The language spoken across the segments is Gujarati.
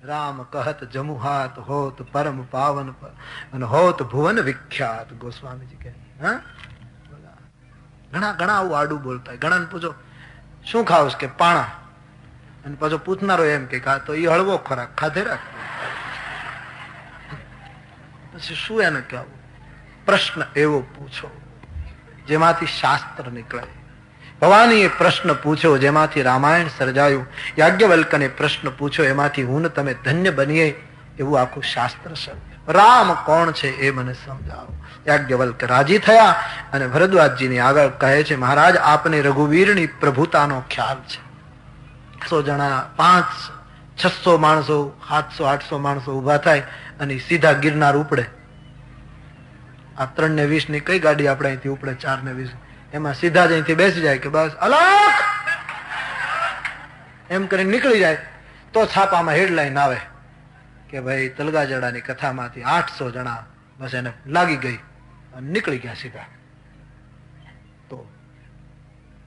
રામ કહત જમુહાત હોત પરમ પાવન અને હોત ભુવન વિખ્યાત. ગોસ્વામીજી કહે હા ઘણા ઘણા આવું આડું બોલતા હોય. ઘણા પૂછો શું ખાવશ કે પાણા, અને પાછો પૂછનારો એમ કે તો એ હળવો ખોરાક ખાધે રાખ. પછી શું એને કહેવું? પ્રશ્ન એવો પૂછો જેમાંથી શાસ્ત્ર નીકળે. ભવાનીએ પ્રશ્ન પૂછ્યો જેમાંથી રામાયણ સર્જાયું. યાજ્ઞવલ્કને પ્રશ્ન પૂછ્યો એમાંથી હું ને તમે ધન્ય બનીએ એવું આખું શાસ્ત્ર સર્જાયું. રામ કોણ છે એ મને સમજાવો. યાજ્ઞવલ્ક રાજી થયા અને ભરદ્વાજજીની આગળ કહે છે મહારાજ આપને રઘુવીરની પ્રભુતાનો ખ્યાલ છે. 100 જણા 500-600 માણસો 700-800 માણસો ઉભા થાય અને સીધા ગિરનાર ઉપડે. આ 3 ને 20 ની કઈ ગાડી આપણે અહીંથી ઉપડે? 4 ને 20 એમાં સીધા જ અહીંથી બેસી જાય કે બસ અલગ એમ કરીને નીકળી જાય તો છાપામાં હેડલાઈન આવે કે ભાઈ તલગાજડાની કથામાંથી 800 જણા બસ એને લાગી ગઈ અને નીકળી ગયા સીધા. તો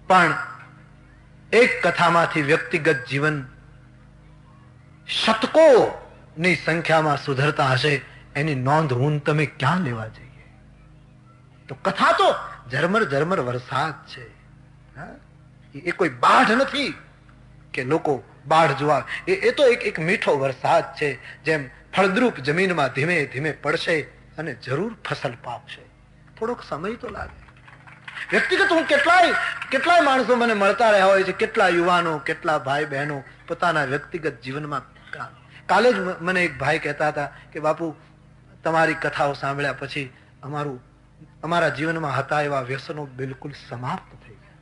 પણ એક કથામાંથી વ્યક્તિગત જીવન શતકો ની સંખ્યામાં સુધરતા હશે એની નોંધ હું તમે ક્યાં લેવા જઈએ? તો કથા તો ઝરમર ઝરમર વરસાદ છે. એ કોઈ બાઢ નથી કે લોકો બાઢ જોવા. એ તો એક મીઠો વરસાદ છે જેમ ફળદ્રુપ જમીનમાં ધીમે ધીમે પડશે અને જરૂર ફસલ પાકશે. થોડોક સમય તો લાગે. વ્યક્તિગત હું કેટલાય માણસો મને મળતા રહ્યા હોય છે, કેટલા યુવાનો, કેટલા ભાઈ બહેનો પોતાના વ્યક્તિગત જીવનમાં. કાલે જ મને એક ભાઈ કહેતા હતા કે બાપુ તમારી કથાઓ સાંભળ્યા પછી અમારા જીવનમાં હતા એવા વ્યસનો બિલકુલ સમાપ્ત થઈ ગયા.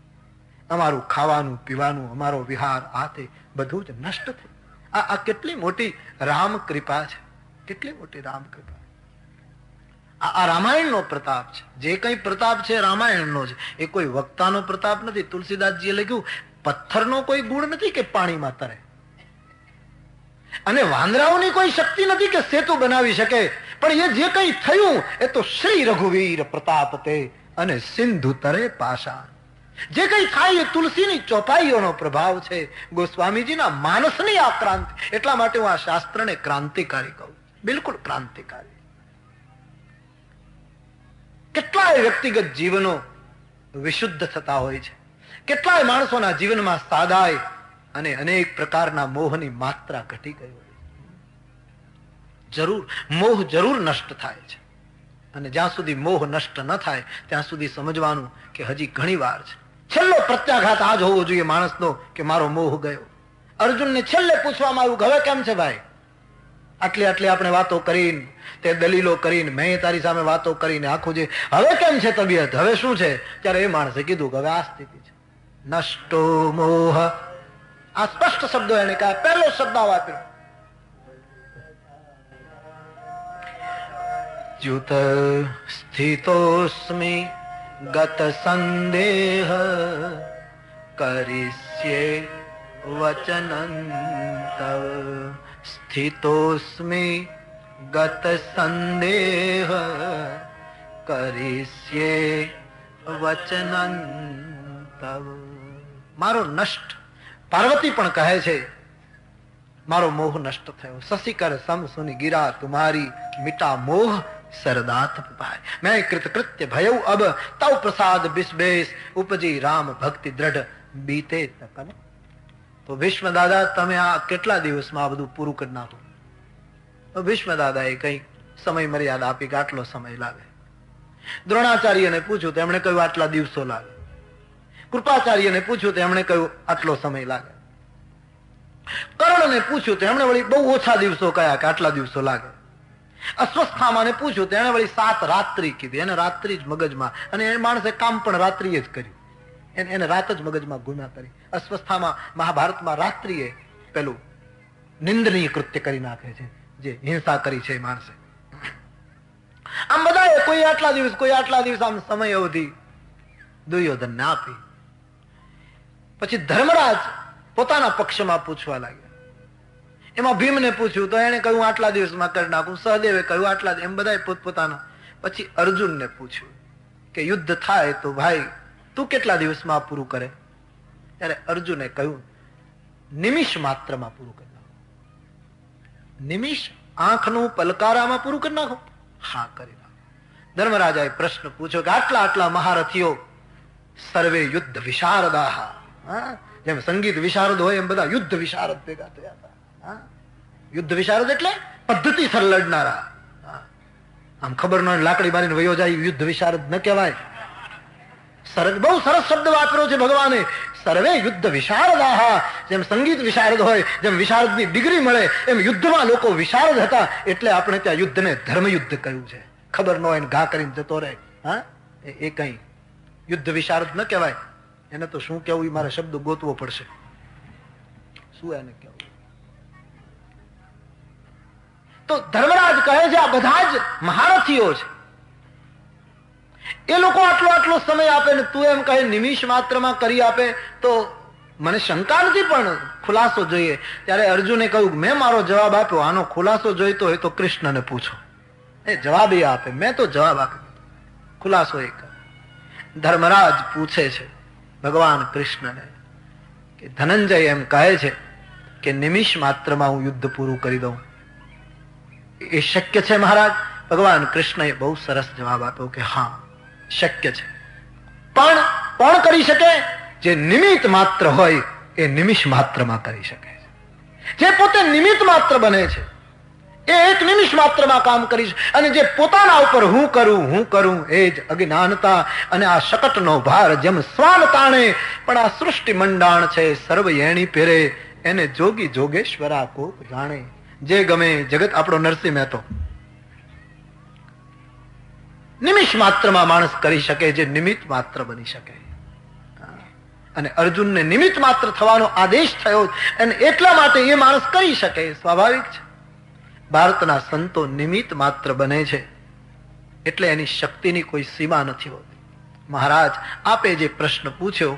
અમારું ખાવાનું પીવાનું, અમારો વિહાર, આ તે બધું જ નષ્ટ થઈ. આ કેટલી મોટી રામ કૃપા છે, કેટલી મોટી રામ કૃપા. આ રામાયણનો પ્રતાપ છે. જે કઈ પ્રતાપ છે રામાયણનો છે. એ કોઈ વક્તાનો પ્રતાપ નથી. તુલસીદાસજીએ લખ્યું પથ્થરનો કોઈ ગુણ નથી કે પાણીમાં તરે, અને વાંદરાઓની કોઈ શક્તિ નથી કે સેતુ બનાવી શકે. પણ એ જે કઈ થયું એ તો શ્રી રઘુવીર પ્રતાપ તે અને સિંધુ તરે પાષાણ. જે કઈ થાય એ તુલસીની ચોપાઈઓનો પ્રભાવ છે, ગોસ્વામીજીના માનસની આ ક્રાંતિ. એટલા માટે હું આ શાસ્ત્રને ક્રાંતિકારી કહું, બિલકુલ ક્રાંતિકારી. કેટલાય વ્યક્તિગત જીવનો વિશુદ્ધ થતા હોય છે. કેટલાય માણસોના જીવનમાં સાદાય અને અનેક પ્રકારના મોહની માત્રા ઘટી ગઈ હોય. મોહ જરૂર નષ્ટ થાય છે. અને જ્યાં સુધી મોહ નષ્ટ ન થાય ત્યાં સુધી સમજવાનું કે હજી ઘણી વાર છે. છેલ્લો પ્રત્યાઘાત આ જ હોવો જોઈએ માણસનો કે મારો મોહ ગયો. અર્જુનને છેલ્લે પૂછવામાં આવ્યું હવે કેમ છે ભાઈ? આટલી આપણે વાતો કરીને, તે દલીલો કરીને, મેં તારી સામે વાતો કરીને આખું જે હવે કેમ છે તબિયત, હવે શું છે? ત્યારે એ માણસે કીધું કે હવે આ સ્થિતિ છે. નષ્ટો મોહ. આ સ્પષ્ટ શબ્દો એને કહ્યા. પહેલો શબ્દ વાપર્યો ચ્યુત સ્થિતોસ્મિ ગત સંદેહ કરિષ્યે વચનં તવ. સ્થિતોસ્મિ ગત સંદેહ કરિષ્યે વચનં તવ. મારો નષ્ટ. પાર્વતી પણ કહે છે મારો મોહ નષ્ટ થયો. શશિકર સમ સુની ગિરા તુમારી મિટા મોહ સરદાત પાય. મેં કૃતકૃત્ય ભયઉ અબ તવ પ્રસાદ બિસ્બેસ ઉપજી રામ ભક્તિ દ્રઢ બીતે તકન. તો ભીષ્મ દાદા તમે આ કેટલા દિવસમાં આ બધું પૂરું કરી નાખો? તો ભીષ્મ દાદાએ કઈ સમય મર્યાદા આપી કે આટલો સમય લાગે. દ્રોણાચાર્યને પૂછ્યું તો એમણે કહ્યું આટલા દિવસો લાગે. કૃપાચાર્યને પૂછ્યું તો એમણે કહ્યું આટલો સમય લાગે. કર્ણને પૂછ્યું તો એમણે વળી બહુ ઓછા દિવસો કહ્યા કે આટલા દિવસો લાગે. અશ્વસ્થામાને પૂછ્યું તો એને વળી 7 રાત્રિ કીધી. એને રાત્રિ જ મગજમાં, અને એ માણસે કામ પણ રાત્રિએ જ કર્યું. એને રાત જ મગજમાં ગુના કરી. અશ્વસ્થામાં મહાભારતમાં રાત્રિએ પેલું નિંદનીય કૃત્ય કરી નાખે છે, જે હિંસા કરી છે એ માણસે. આમ બધા કોઈ આટલા દિવસ આમ સમય અવધિ દુર્યોધનને આપી. પછી ધર્મરાજ પોતાના પક્ષમાં પૂછવા લાગ્યા. એમાં ભીમને પૂછ્યું તો એને કહ્યું આટલા દિવસમાં કરી નાખું. સહદેવે કહ્યું આટલા. એમ બધા પોતપોતાના. પછી અર્જુનને પૂછ્યું કે યુદ્ધ થાય તો ભાઈ તું કેટલા દિવસમાં પૂરું કરે? ત્યારે અર્જુને કહ્યું નિમિષ માત્રમાં પૂરું કરી નાખું. નિમિષ આંખનું પલકારામાં પૂરું કરી નાખો? હા, કરી નાખો. ધર્મરાજાએ પ્રશ્ન પૂછ્યો કે આટલા આટલા મહારથીઓ સર્વે યુદ્ધ વિશારદાહ, જેમ સંગીત વિશારદ હોય એમ બધા યુદ્ધ વિશારદ ભેગા થયા હતા. યુદ્ધ વિશારદ એટલે પદ્ધતિસર લડનારા. આમ ખબર ન લાકડી મારીને વયો જાય યુદ્ધ વિશારદ ન કહેવાય. બહુ સરસ શબ્દ વાપર્યો છે ભગવાને, સર્વે યુદ્ધ વિશારદાહ. જેમ સંગીત વિશારદ હોય, જેમ વિશારદની ડિગ્રી મળે, એમ યુદ્ધમાં લોકો વિશારદ હતા. એટલે આપણે ત્યાં યુદ્ધને ધર્મયુદ્ધ કહ્યું છે. ખબર ન હોય ને ઘા કરીને જતો રહે, હા, એ કઈ યુદ્ધ વિશારદ ન કહેવાય. એને તો શું કેવું એ મારે શબ્દ ગોતવો પડશે. શું એને કેવું? તો ધર્મરાજ કહે છે આ બધા જ મહારથીઓ છે, એ લોકો આટલો આટલો સમય આપે ને તું એમ કહે નિમિષ માત્રમાં કરી આપે, તો મને શંકા નથી પણ ખુલાસો જોઈએ. ત્યારે અર્જુને કહ્યું મેં મારો જવાબ આપ્યો, આનો ખુલાસો જોઈતો હોય તો કૃષ્ણને પૂછો, એ જવાબ એ આપે. મેં તો જવાબ આપ્યો, ખુલાસો એ કરે. ધર્મરાજ પૂછે છે ભગવાન કૃષ્ણને કે ધનંજય એમ કહે છે કે નિમિષ માત્રમાં હું યુદ્ધ પૂરું કરી દઉં, એ શક્ય છે મહારાજ? ભગવાન કૃષ્ણએ બહુ સરસ જવાબ આપ્યો કે હા, શક્ય છે. પણ કોણ કરી શકે? જે નિમિત્ત માત્ર હોય એ નિમિષ માત્રમાં કરી શકે છે. જે પોતે નિમિત્ત માત્ર બને છે એ એક નિમિષ માત્રમાં કામ કરી છે. અને જે પોતાના ઉપર હું કરું એ જ અજ્ઞાનતા અને આ શકટનો ભાર જેમ સ્વાન તાણે, પણ આ સૃષ્ટિ મંડાણ છે સર્વ એણી પેરે, એને જોગી જોગેશ્વરા કોપ જાણે. જે ગમે જગત આપણો નરસિંહ મહેતો નિમિષ માત્રમાં માણસ કરી શકે, જે નિમિત્ત માત્ર બની શકે. અને અર્જુનને નિમિત્ત માત્ર થવાનો આદેશ થયો અને એટલા માટે એ માણસ કરી શકે, સ્વાભાવિક છે. ભારતના સંતો નિમિત્ત માત્ર બને છે એટલે એની શક્તિની કોઈ સીમા નથી હોતી. મહારાજ આપે જે પ્રશ્ન પૂછ્યો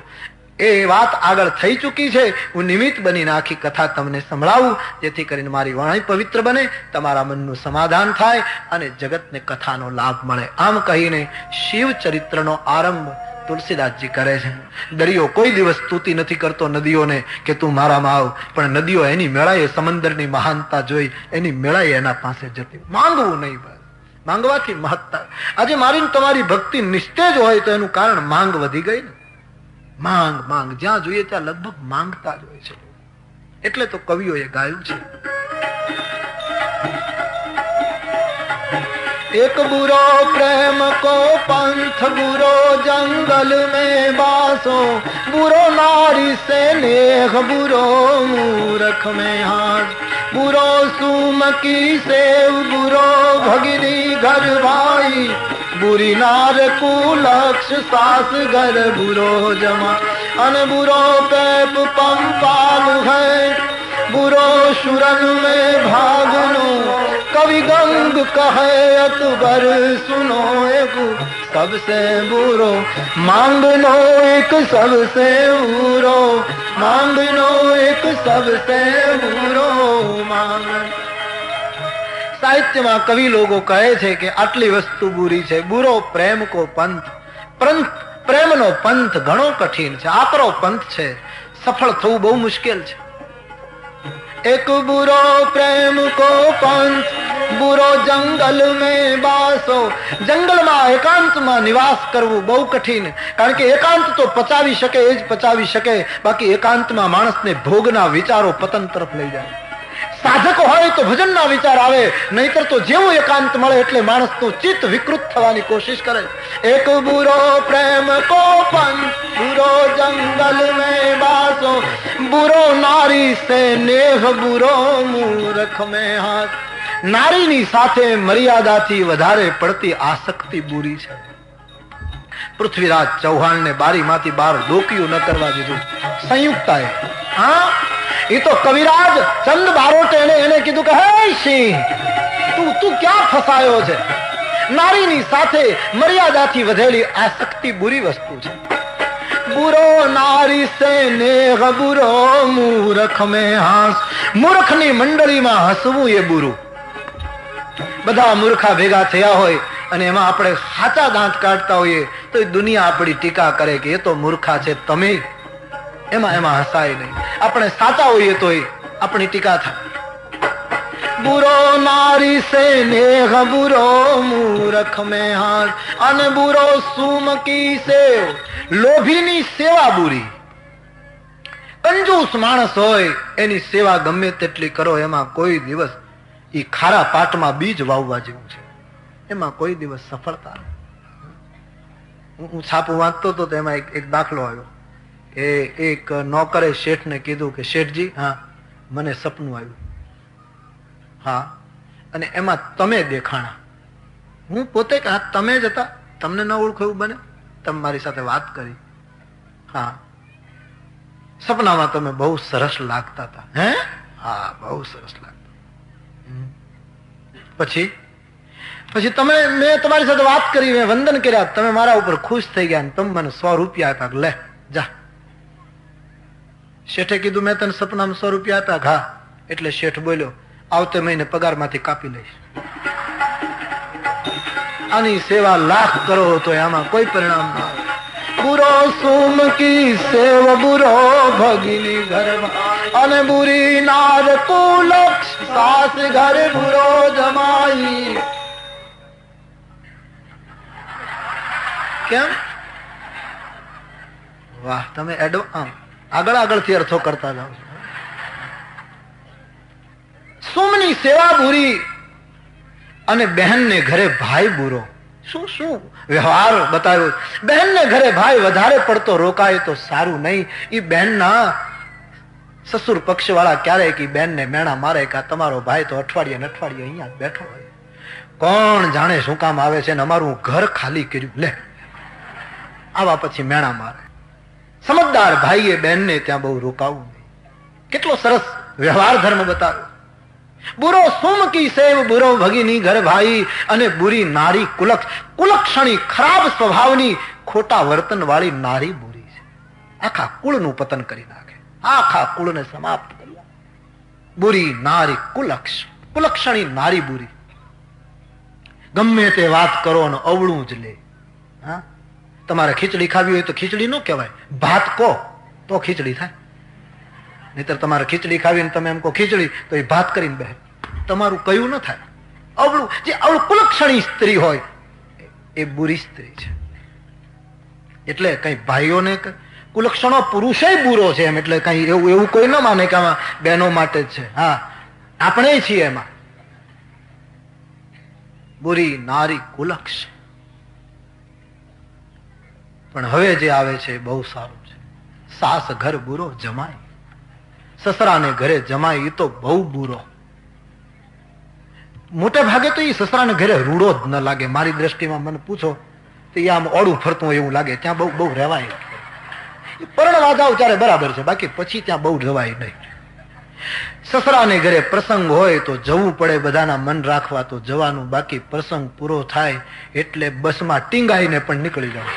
એ વાત આગળ થઈ ચૂકી છે. હું નિમિત્ત બનીને આખી કથા તમને સંભળાવું, જેથી કરીને મારી વાણી પવિત્ર બને, તમારા મનનું સમાધાન થાય અને જગતને કથાનો લાભ મળે. આમ કહીને શિવ ચરિત્રનો આરંભ તુલસીદાસજી કરે છે. દરિયો કોઈ દિવસ સ્તુતિ નથી કરતો નદીઓને કે તું મારામાં આવ, પણ નદીઓ એની મેળાએ સમંદરની મહાનતા જોઈ એની મેળાએ એના પાસે જતી. માંગવું નહીં, બસ માંગવાથી મહત્તા. આજે મારી તમારી ભક્તિ નિસ્તેજ હોય તો એનું કારણ માંગ વધી ગઈ ને. માંગ માંગ જ્યાં જોઈએ ત્યાં લગભગ માંગતા જ હોય છે. એટલે તો કવિઓએ ગાયું છે एक बुरो प्रेम को पंथ बुरो जंगल में बासो बुरो नारी से नेह बुरो मूर्ख में हाथ बुरो सुमकी सेव बुरो भगिनी घर भाई बुरी नार कुलक्ष सास घर बुरो जमा अन बुरो पैप पंपाल है बुरो शुरन में भागनो कवि गंग कहे अकबर सुनो एक सबसे बुरो मांगनो एक सबसे बुरो मांगनो एक सबसे बुरो मांग. સાહિત્યમાં કવિ લોકો કહે છે કે આટલી વસ્તુ બુરી છે. બુરો પ્રેમ કો પંથ, પ્રેમનો પંથ ઘણો કઠિન છે, આકરો પંથ છે, સફળ થવું બહુ મુશ્કેલ છે. एक बुरो प्रेम को पंथ बुरो जंगल में बासो, जंगलમાં એકાંતમાં નિવાસ કરવું બહુ કઠિન. કારણ કે એકાંત તો પચાવી શકે એ જ પચાવી શકે, બાકી એકાંતમાં માણસને ભોગના વિચારો પતન તરફ લઈ જાય. સાધક હોય તો ભજનના વિચાર આવે, નહીતર તો જેવું એકાંત મળે એટલે માણસનું ચિત્ત વિકૃત થવાની કોશિશ કરે. એક બુરો પ્રેમ કો પંથ બુરો જંગલ में बासो बुरो नारी से नेह बुरो मूर्ख में हाथ. નારીની સાથે મર્યાદાથી વધારે પડતી આસક્તિ બુરી છે. પૃથ્વીરાજ ચૌહાણને બારીમાંથી બહાર ડોકિયું ન કરવા દીધું સંયુક્તાએ. હા, એ તો કવિરાજ ચંદ બારોટે એને કીધું કે હે સિંહ, તું ક્યાં ફસાયો છે? નારીની સાથે મર્યાદાથી વધેલી આસક્તિ બુરી વસ્તુ છે. बुरो नारी से नेह बुरो मूर्ख में हास. મૂર્ખની મંડળીમાં હસવું એ બુરું. બધા મૂર્ખા ભેગા થયા હોય અને એમાં આપણે સાચા દાંત કાઢતા હોઈએ તો એ દુનિયા આપણી ટીકા કરે કે એ તો મૂર્ખા છે, તમે એમાં હસાય નહીં. આપણે સાચા હોઈએ તો આપણી ટીકા થાય. બુરો નારી સે નેહ બુરો મૂરખ મેં હાથ, અને બુરો સુમકી સેવ, લોભીની સેવા બુરી. કંજૂસ માણસ હોય એની સેવા ગમે તેટલી કરો, એમાં કોઈ દિવસ એ ખારા પાટમાં બીજ વાવવા જેવું છે, એમાં કોઈ દિવસ સફળતા. હું છાપું વાંચતો હતો તો એમાં એક દાખલો આવ્યો કે એક નોકરે શેઠને કીધું કે શેઠજી, હા મને સપનું આવ્યું, હા અને એમાં તમે દેખાણા. હું પોતે કે હા તમે જ હતા, તમને ન ઓળખ્યું બને, તમે મારી સાથે વાત કરી, હા સપનામાં તમે બહુ સરસ લાગતા હતા. હે? હા બહુ સરસ લાગતા. પછી તમે, મેં તમારી સાથે વાત કરી, મેં વંદન કર્યા, તમે મારા ઉપર ખુશ થઈ ગયા, તમે મને 100 રૂપિયા આપ્યા, લે જા. શેઠે કીધું મેં તને સપનામાં 100 રૂપિયા આપ્યા? હા. એટલે શેઠ બોલ્યો, આવતે મહિને પગારમાંથી કાપી લઈશ. આની સેવા લાખ કરો તો આમાં કોઈ પરિણામ ના આવે. બુરો સુમકી સેવ બુરો ભગીની ઘરમાં, અને બુરી નાર કુલક્ષ સાસ ઘર બુરો જમાઈ. કેમ? વાહ, તમે આગળ આગળથી અર્થો કરતા જાઓ છો. સુમની સેવા બુરી અને બહેનને ઘરે ભાઈ બુરો. શું શું વ્યવહાર બતાવ્યો. બહેનને ઘરે ભાઈ વધારે પડતો રોકાય તો સારું નહીં. એ બહેનના સસુર પક્ષ વાળા ક્યારેક એ બહેનને મેણા મારે કે તમારો ભાઈ તો અઠવાડિયે ને અઠવાડિયે અહીંયા બેઠો હોય, કોણ જાણે શું કામ આવે છે ને અમારું ઘર ખાલી કર્યું, લે આવા પછી મેણા મારે. સમજદાર ભાઈએ બહેનને ત્યાં બહુ રોકાવું નહીં. કેટલો સરસ વ્યવહાર ધર્મ બતાવ્યો. બુરો સુમકી સેવ બુરો ભગીની ઘર ભાઈ, અને બુરી નારી કુલક્ષ. કુલક્ષણી ખરાબ સ્વભાવની ખોટા વર્તન વાળી નારી બુરી છે, આખા કુળનું પતન કરી નાખે, આખા કુળને સમાપ્ત કરી નાખે. બુરી નારી કુલક્ષ, કુલક્ષણી નારી બુરી. ગમે તે વાત કરો ને અવળું જ લે. હા, તમારે ખીચડી ખાવી હોય તો ખીચડી ન કહેવાય, ભાત કહો તો ખીચડી થાય. નહીતર તમારે ખીચડી ખાવી ને તમે એમ કહો ખીચડી તો એ ભાત કરીને બે, તમારું કયું ન થાય. અવળું, જે અવળું કુલક્ષણી સ્ત્રી હોય એ બુરી સ્ત્રી છે. એટલે કઈ ભાઈઓને કુલક્ષણો પુરુષે બુરો છે એમ એટલે કઈ એવું કોઈ ન માને કે આમાં બહેનો માટે જ છે. હા, આપણે છીએ એમાં. બુરી નારી કુલક્ષ. પણ હવે જે આવે છે બહુ સારું છે. સાસ ઘર બુરો જમાય. સસરાને ઘરે જમાય એ તો બહુ બુરો. મોટે ભાગે તો એ સસરાને ઘરે રૂડો જ ન લાગે. મારી દ્રષ્ટિમાં મને પૂછો તો એ આમ ઓળું ફરતું હોય એવું લાગે. ત્યાં બહુ રહેવાય. પરણવા જાવ ત્યારે બરાબર છે, બાકી પછી ત્યાં બહુ જવાય નહીં. સસરાને ઘરે પ્રસંગ હોય તો જવું પડે, બધાના મન રાખવા તો જવાનું, બાકી પ્રસંગ પૂરો થાય એટલે બસમાં ટીંગાઈને પણ નીકળી જવું.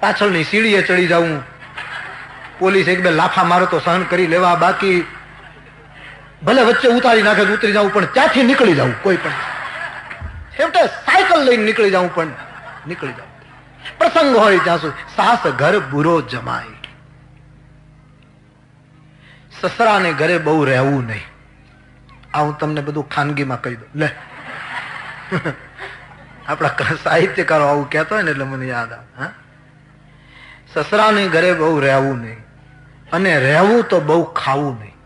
પાછળની સીડીએ ચડી જવું, પોલીસ એક બે લાફા મારો તો સહન કરી લેવા, બાકી ભલે વચ્ચે ઉતારી નાખે તો ઉતરી જવું, પણ ત્યાંથી નીકળી જવું. કોઈ પણ છેવટે સાયકલ લઈને નીકળી જવું, પણ નીકળી જવું. પ્રસંગ હોય ત્યાં સુધી. સાસ ઘર બુરો જમાય. સસરાને ઘરે બહુ રહેવું નહીં. આ હું તમને બધું ખાનગીમાં કહી દઉં. લે આપણા સાહિત્યકારો આવું કહેતો હોય ને એટલે મને યાદ આવે. હા, સસરાને ઘરે બહુ રહેવું નહીં, અને રહેવું તો બહુ ખાવું નહીં.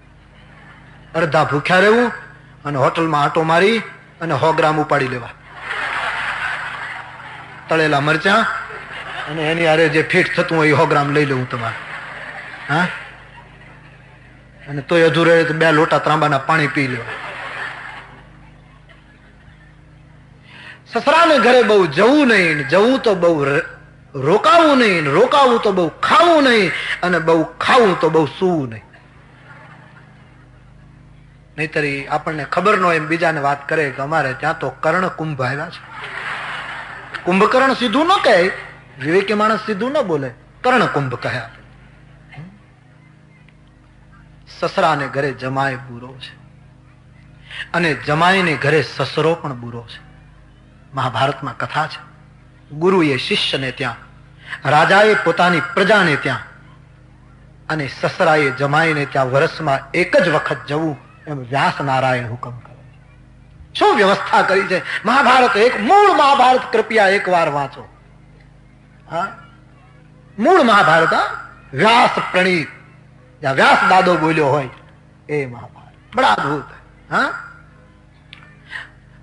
અડધા ભૂખ્યા રહેવું અને હોટલમાં આંટો મારી અને 100 ગ્રામ ઉપાડી લેવા, તળેલા મરચા, અને એની હારે જે ફીટ થતું હોય 100 ગ્રામ લઈ લેવું તમારે. હા, અને તોય અધૂરે 2 લોટા ત્રાંબાના પાણી પી લેવા. સસરાને ઘરે બહુ જવું નહીં, જવું તો બહુ રોકાવું નહીં, રોકાવું તો બહુ ખાવું નહીં, અને બહુ ખાવું તો બહુ સૂવું નહીં. નહીતર આપણને ખબર ન હોય એમ બીજાને વાત કરે કે અમારે ત્યાં તો કર્ણ કુંભ આવ્યા છે. કુંભકર્ણ સીધું ન કહે, વિવેકી માણસ સીધું ન બોલે, કર્ણ કુંભ કહ્યા. સસરાને ઘરે જમાય બુરો છે, અને જમાઈને ઘરે સસરો પણ બુરો છે. મહાભારતમાં કથા છે. ગુરુએ શિષ્યને ત્યાં, રાજાએ પોતાની પ્રજાને ત્યાં અને સસરાએ જમાઈને ત્યાં વર્ષમાં એક જ વખત જવું એમ વ્યાસ નારાયણ હુકમ કરે. શું વ્યવસ્થા કરી છે મહાભારત! એક મૂળ મહાભારત કૃપયા એકવાર વાંચો. હા, મૂળ મહાભારત, વ્યાસ પ્રણીત, જ્યાં વ્યાસ દાદો બોલ્યો હોય એ મહાભારત બડા અદભુત. હા,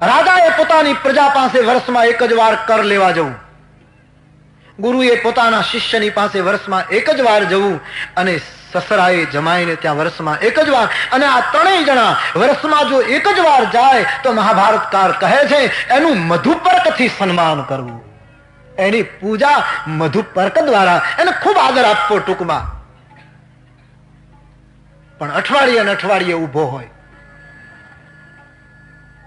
રાજાએ પોતાની પ્રજા પાસે વર્ષમાં એક જ વાર કર લેવા જવું, ગુરુએ પોતાના શિષ્યની પાસે વર્ષમાં એક જ વાર જવું, અને સસરાએ જમાઈને ત્યાં વર્ષમાં એક જ વાર, અને આ ત્રણેય જણા વર્ષમાં જો એક જ વાર જાય તો મહાભારતકાર કહે છે એનું મધુપર્કથી સન્માન કરવું, એની પૂજા મધુપર્ક દ્વારા, એને ખૂબ આદર આપવો ટૂંકમાં. પણ અઠવાડિયે ને અઠવાડિયે ઉભો હોય,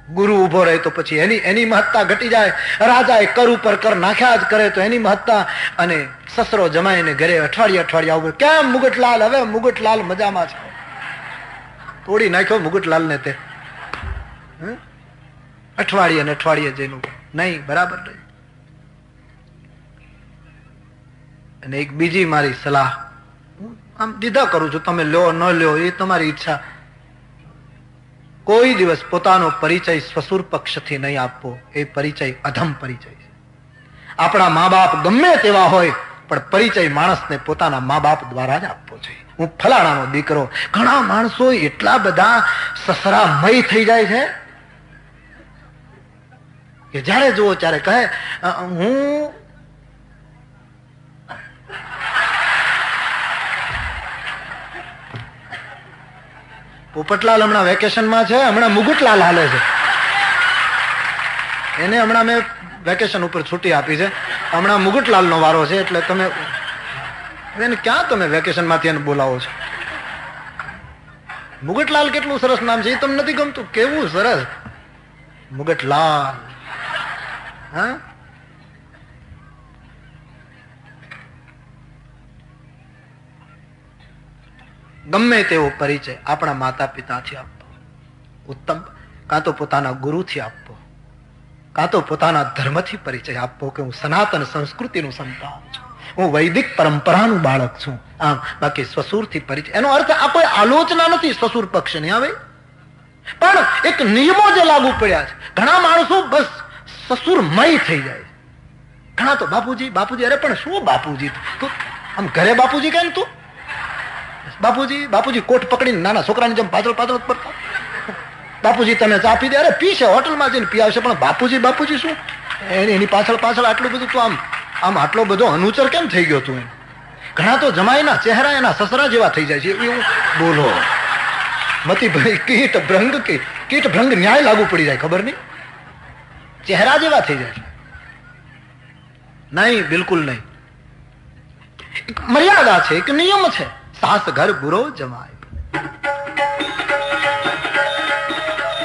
ગુરુ ઉભો રહે તો પછી એની મહત્તા ઘટી જાય. રાજાએ કર ઉપર કર નાખ્યા જ કરે તો એની મહત્તા, અને સસરો જમાઈને ઘરે અઠવાડિયે આવું, કેમ મુગટલાલ? હવે મુગટલાલ મજામાં છે. તોડી નાખ્યો મુગટલાલ ને તે અઠવાડિયે ને અઠવાડિયે જઈને નહીં, બરાબર નહીં. અને એક બીજી મારી સલાહ, આમ દીધા કરું છું, તમે લ્યો ન લ્યો એ તમારી ઈચ્છા. કોઈ દિવસ પોતાનો પરિચય સ્વસુર પક્ષથી નહીં આપવો, એ પરિચય અધમ પરિચય છે. આપણા મા બાપ ગમે તેવા હોય પણ પરિચય માણસને પોતાના મા બાપ દ્વારા જ આપવો જોઈએ. હું ફલાણાનો દીકરો. ઘણા માણસો એટલા બધા સસરામય થઈ જાય છે કે જ્યારે જુઓ ત્યારે કહે હું પોપટલાલ હમણાં વેકેશનમાં છે, હમણાં મુગુટલાલ હાલે છે, એને હમણાં મેં વેકેશન ઉપર છૂટી આપી છે, હમણાં મુગુટલાલ નો વારો છે, એટલે તમે એને ક્યાં તમે વેકેશન માંથી એને બોલાવો છો? મુગટલાલ કેટલું સરસ નામ છે, એ તમને નથી ગમતું? કેવું સરસ મુગટલાલ. હા, ગમે તેવો પરિચય આપણા માતા પિતાથી આપવો ઉત્તમ, કાં તો પોતાના ગુરુથી આપવો, કાં તો પોતાના ધર્મથી પરિચય આપવો કે હું સનાતન સંસ્કૃતિનું સંતાન છું, હું વૈદિક પરંપરાનું બાળક છું. આમ બાકી સસુરથી પરિચય, એનો અર્થ આ કોઈ આલોચના નથી સસુર પક્ષની, આવે પણ એક નિયમો જે લાગુ પડ્યા છે. ઘણા માણસો બસ સસુરમય થઈ જાય. ઘણા તો બાપુજી બાપુજી, અરે પણ શું બાપુજી? તું આમ ઘરે બાપુજી કેમ? તું બાપુજી બાપુજી કોટ પકડીને નાના છોકરાની જેમ પાછળ પડતા. બાપુજી તને ચા પી દે, અરે પીશે, હોટલમાં જઈને પી આવશે, પણ બાપુજી બાપુજી શું? એની પાછળ આટલું બધું તું આમ આટલો બધો અનુચર કેમ થઈ ગયો તું? ઘણા તો જમાઈના ચહેરા એના સસરા જેવા થઈ જાય છે. એવું બોલો મતીભાઈ, કીટ ભ્રંગ ન્યાય લાગુ પડી જાય, ખબર નહીં, ચહેરા જેવા થઈ જાય છે. નહીં, બિલકુલ નહીં. એક મર્યાદા છે, એક નિયમ છે. सास घर बुरो जमाए,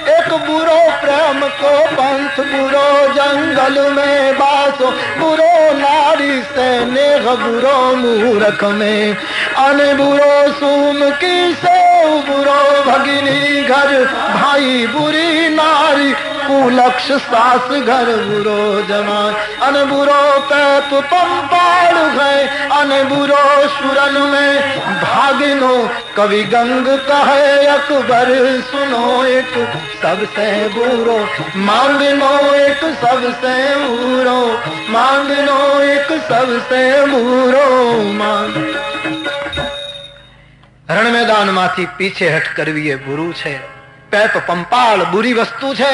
एक बुरो प्रेम को पंथ बुरो, जंगल में बासो बुरो, नारी से नेह बुरो मूर्ख में, अन बुरो सूम की से बुरो, भगिनी घर भाई बुरी नारी, कुलक्ष सास घर बुरो जमाए, अन बुरो पैप पंपाड़ गए, अन बुरो सुरन में भागिनो, कवि गंग कहे अकबर सुनो, एक सबसे बुरो मांगनो, एक सबसे बुरो मांगनो, एक सबसे बुरो मांग. રણ મેદાનમાંથી પીછેહટ કરવી એ બુરું છે. પેપ પંપાળ બુરી વસ્તુ છે.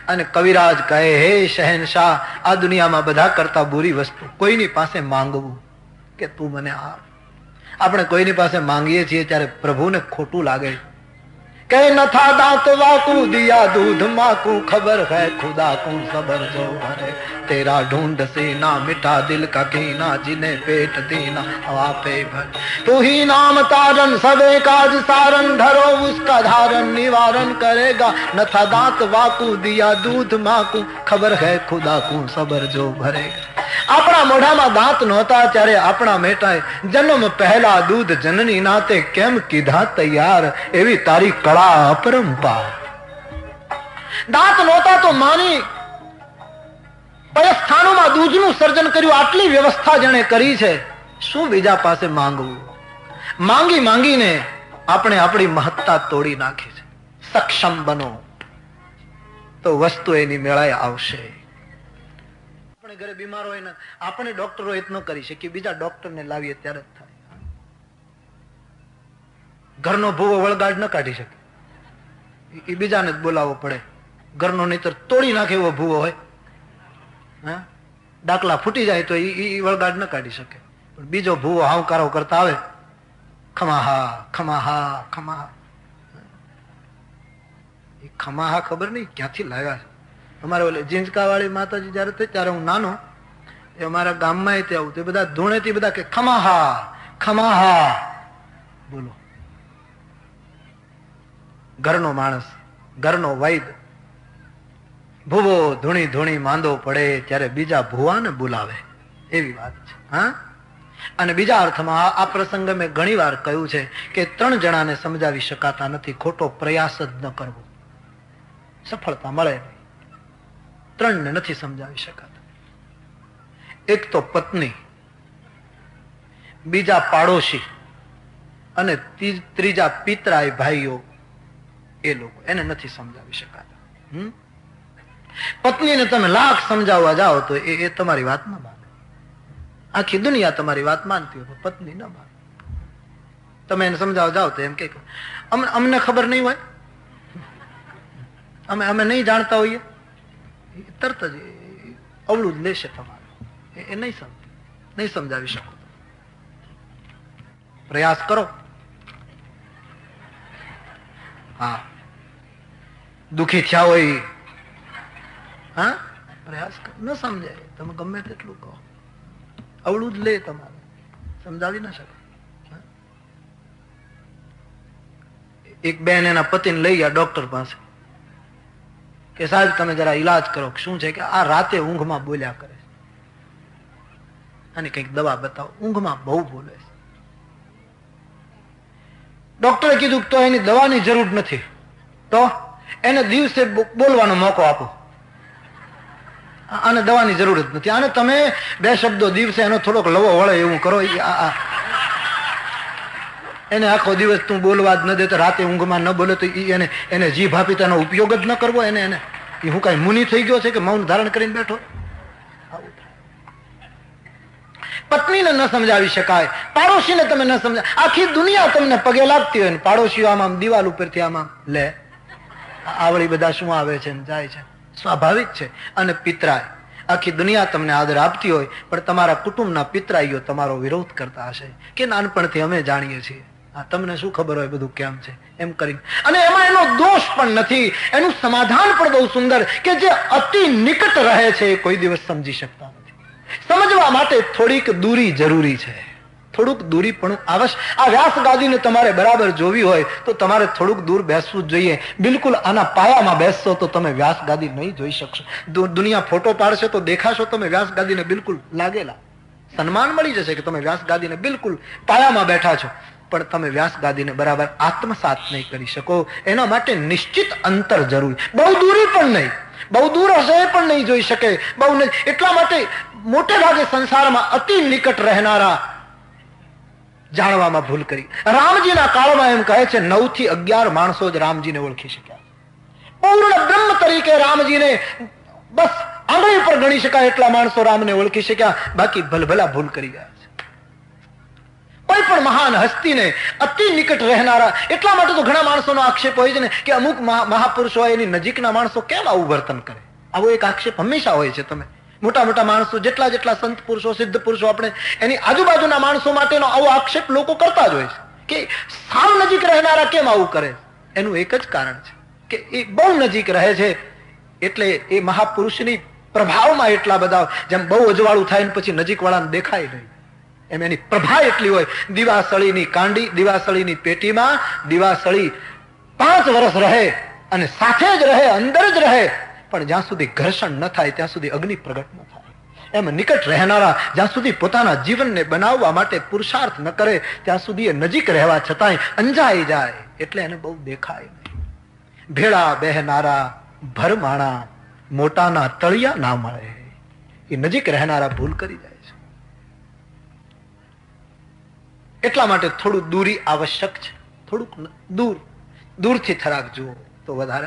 અને કવિરાજ કહે, હે શહેનશાહ, આ દુનિયામાં બધા કરતા બુરી વસ્તુ કોઈની પાસે માંગવું કે તું મને આપ. આપણે કોઈની પાસે માંગીએ છીએ ત્યારે પ્રભુને ખોટું લાગે. કે નથા દાંત વાકુ દિયા દૂધ માકુ, ખબર હૈ ખુદા કો સબર જો ભરે, तेरा ढूंढ सीना मिठा दिल का कीना, जिन्हें पेट दीना आपे भर, तू ही नाम तारन सबे काज सारन, धरो उसका धारण निवारण करेगा, नथा दांत वाकू दिया दूध माकू, खबर है खुदा को सबर जो भरेगा. આપણા મોઢામાં દાંત નહોતા ત્યારે આપણા મેટાએ જન્મ પહેલા દૂધ જનની નાતે કેમ કીધા તૈયાર, એવી તારી કળા અપરંપાર. દાંત નહોતા તો માની પયસ્થાનોમાં દૂધનું સર્જન કર્યું. આટલી વ્યવસ્થા જેણે કરી છે, શું બીજા પાસે માંગવું? માંગી માંગીને આપણે આપણી મહત્તા તોડી નાખી છે. સક્ષમ બનો તો વસ્તુ એની મેળાએ આવશે. આપણે ઘરે બીમાર હોય ને આપણે ડોક્ટરો એ ન કરી શકીએ, બીજા ડોક્ટરને લાવીએ ત્યારે જ થાય. ઘરનો ભૂવો વળગાડ ન કાઢી શકે, એ બીજાને જ બોલાવવો પડે. ઘરનો નહીતર તોડી નાખે એવો ભૂવો હોય, હા, ડાકલા ફૂટી જાય તો એ વળગાડ ન કાઢી શકે. પણ બીજો ભૂવો હાવકારો કરતા આવે, ખમાહા ખમાહા ખમાહા. એ ખમાહા ખબર નહીં ક્યાંથી લાવ્યા છે. અમારે ઓલે જીંજકા વાળી માતાજી જયારે થઈ ત્યારે હું નાનો, એ અમારા ગામમાં તે આવું, તે બધા ધૂણેથી બધા કે ખમાહા ખમાહા. બોલો, ઘરનો માણસ, ઘરનો વૈદ ભૂવો ધૂણી ધૂણી માંદો પડે ત્યારે બીજા ભૂવાને બોલાવે, એવી વાત છે. હા, અને બીજા અર્થમાં આ પ્રસંગ મેં ઘણી વાર કહ્યું છે કે 3 જણાને સમજાવી શકાતા નથી, ખોટો પ્રયાસ જ ન કરવો, સફળતા મળે નહીં. 3 ને નથી સમજાવી શકાતા. એક તો પત્ની, બીજા પાડોશી અને ત્રીજા પિતરાય ભાઈઓ, એ લોકો, એને નથી સમજાવી શકાતા. પત્નીને તમે લાખ સમજાવવા જાઓ તો એ તમારી વાત ન માને. આખી દુનિયા તમારી વાત માનતી હોય, પત્ની ન માને. તમે એને સમજાવવા જાઓ તો એમ કે અમને ખબર નહીં હોય, અમે નહીં જાણતા હોઈએ, તરત જ અવળું જ લેશે તમારે. એ નહીં સમજાવી શકો. પ્રયાસ કરો. હા, દુખી થયા હોય, હા, પ્રયાસ કરો. ન સમજાય તમે ગમે તેટલું કહો, અવળું જ લે, તમારે સમજાવી ના શકો. એક બેન એના પતિને લઈ ગયા ડોક્ટર પાસે કે સાહેબ તમે જરા ઈલાજ કરો. શું છે કે આ રાતે ઊંઘમાં બોલ્યા કરે છે, અને કંઈક દવા બતાવો. ઊંઘમાં બહુ બોલે છે. ડોક્ટરે કીધું તો એની દવાની જરૂર નથી, તો એને દિવસે બોલવાનો મોકો આપો. આને દવાની જરૂર જ નથી. આને તમે 2 શબ્દો દિવસે એનો થોડોક લવો વળે એવું કરો. એને આખો દિવસ તું બોલવા જ ન દે તો રાતે ઊંઘમાં ન બોલે તો એને જીભ આપી તેનો ઉપયોગ જ ન કરવો. એને હું કઈ મુનિ થઈ ગયો છે કે મૌન ધારણ કરીને બેઠો? પત્નીને ન સમજાવી શકાય, પાડોશીને તમે ન સમજાય. આખી દુનિયા તમને પગે લાગતી હોય ને પાડોશીઓ આમ દિવાલ ઉપરથી આમ લે, આવળી બધા શું આવે છે ને જાય છે, સ્વાભાવિક છે. અને પિતરાય, આખી દુનિયા તમને આદર આપતી હોય પણ તમારા કુટુંબના પિતરાઈઓ તમારો વિરોધ કરતા હશે કે નાનપણથી અમે જાણીએ છીએ, તમને શું ખબર હોય બધું કેમ છે, એમ કરી. અને એમાં એનો દોષ પણ નથી, એનું સમાધાન પણ બહુ સુંદર કે જે અતિ નિકટ રહે છે એ કોઈ દિવસ સમજી શકતા નથી. સમજવા માટે થોડીક દૂરી જરૂરી છે, થોડુંક દૂરી પણ આવશ્યક. આ વ્યાસ ગાદીને તમારે બરાબર જોવી હોય તો તમારે થોડુંક દૂર બેસવું જ જોઈએ. બિલકુલ આના પાયામાં બેસશો તો તમે વ્યાસ ગાદી નહીં જોઈ શકશો. દુનિયા ફોટો પાડશે તો દેખાશો તમે વ્યાસ ગાદીને બિલકુલ લાગેલા, સન્માન મળી જશે કે તમે વ્યાસ ગાદીને બિલકુલ પાયામાં બેઠા છો, પણ તમે વ્યાસ ગાદીને બરાબર આત્મસાત નહીં કરી શકો. એના માટે નિશ્ચિત અંતર જરૂરી, બહુ દૂરી પણ નહીં, બહુ દૂર હશે એ પણ નહીં જોઈ શકે, બહુ નહીં. એટલા માટે મોટે ભાગે સંસારમાં અતિ નિકટ રહેનારા જાણવામાં ભૂલ કરી. રામજીના કાળમાં એમ કહે છે 9 થી 11 માણસો જ રામજીને ઓળખી શક્યા. પૂર્ણ બ્રહ્મ તરીકે રામજીને બસ આંગળી પર ગણી શકાય એટલા માણસો રામને ઓળખી શક્યા, બાકી ભલભલા ભૂલ કરી ગયા છે. કોઈ પણ મહાન હસ્તીને અતિ નિકટ રહેનારા, એટલા માટે તો ઘણા માણસોનો આક્ષેપ હોય છે ને કે અમુક મહાપુરુષો એની નજીકના માણસો કેમ આવું વર્તન કરે. આવો એક આક્ષેપ હંમેશા હોય છે. તમે મોટા મોટા માણસો, જેટલા સંત પુરુષો, સિદ્ધ પુરુષો, આપણે એની આજુબાજુના માણસો માટેનો આવો આક્ષેપ લોકો કરતા જ હોય છે કે સાવ નજીક રહેનારા કેમ આવું કરે. એનું એક જ કારણ છે કે એ બહુ નજીક રહે છે એટલે એ મહાપુરુષની પ્રભાવમાં એટલા બધા, જેમ બહુ અજવાળું થાય ને પછી નજીક વાળાને દેખાય નહીં, એમ એની પ્રભા એટલી હોય. દિવાસળીની કાંડી, દિવાસળીની પેટીમાં દિવાસળી 5 વર્ષ રહે અને સાથે જ રહે, અંદર જ રહે, પણ જ્યાં સુધી ઘર્ષણ ન થાય ત્યાં સુધી અગ્નિ પ્રગટ ન થાય. એમ નિકટ રહેનારા જ્યાં સુધી પોતાના જીવનને બનાવવા માટે પુરુષાર્થ ન કરે ત્યાં સુધી એ નજીક રહેવા છતાંય અંજાઈ જાય, એટલે એને બહુ દેખાય નહીં. ભેળા બેહનારા ભરમાણા મોટાના તળિયા ના મળે, એ નજીક રહેનારા ભૂલ કરી જાય છે. એટલા માટે થોડું દૂરી આવશ્યક છે. થોડુંક દૂરથી થરાક જુઓ તો વધારે